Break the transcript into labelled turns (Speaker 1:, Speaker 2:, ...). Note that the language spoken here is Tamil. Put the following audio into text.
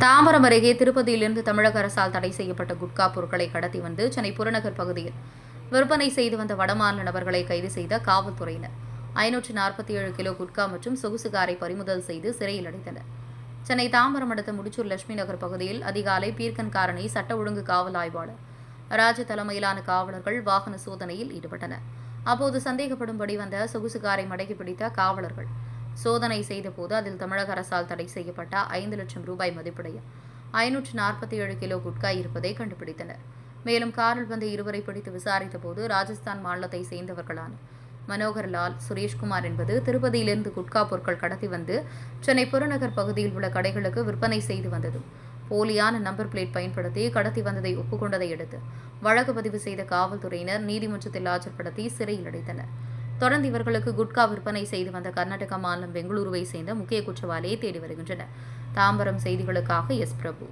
Speaker 1: தாம்பரம் அருகே திருப்பதியிலிருந்து தமிழக அரசால் தடை செய்யப்பட்ட குட்கா பொருட்களை கடத்தி வந்து சென்னை புறநகர் பகுதியில் விற்பனை செய்து வந்த வடமாநில நபர்களை கைது செய்த காவல்துறையினர் 547 கிலோ குட்கா மற்றும் சொகுசு காரை பறிமுதல் செய்து சிறையில் அடைத்தனர். சென்னை தாம்பரம் அடுத்த முடிச்சூர் லட்சுமி நகர் பகுதியில் அதிகாலை பீர்க்கன் காரணி சட்ட ஒழுங்கு காவல் ஆய்வாளர் ராஜ தலைமையிலான காவலர்கள் வாகன சோதனையில் ஈடுபட்டனர். அப்போது சந்தேகப்படும்படி வந்த சொகுசு காரை மடக்கி பிடித்த காவலர்கள் சோதனை செய்தபோது அதில் தமிழக அரசால் தடை செய்யப்பட்ட 5 லட்சம் ரூபாய் மதிப்புடைய 547 கிலோ குட்கா இருப்பதை கண்டுபிடித்தனர். மேலும் காரில் வந்த இருவரை பிடித்து விசாரித்த போது ராஜஸ்தான் மாநிலத்தை சேர்ந்தவர்களான மனோகர்லால், சுரேஷ்குமார் என்பது திருப்பதியிலிருந்து குட்கா பொருட்கள் கடத்தி வந்து சென்னை புறநகர் பகுதியில் உள்ள கடைகளுக்கு விற்பனை செய்து வந்ததும் போலியான நம்பர் பிளேட் பயன்படுத்தி கடத்தி வந்ததை ஒப்புக்கொண்டதை அடுத்து வழக்கு பதிவு செய்த காவல்துறையினர் நீதிமன்றத்தில் ஆஜர்படுத்தி சிறையில் அடைத்தனர். தொடர்ந்து இவர்களுக்கு குட்கா விற்பனை செய்து வந்த கர்நாடக மாநிலம் பெங்களூருவை சேர்ந்த முக்கிய குற்றவாளியை தேடி வருகின்றனர். தாம்பரம் செய்திகளுக்காக எஸ். பிரபு.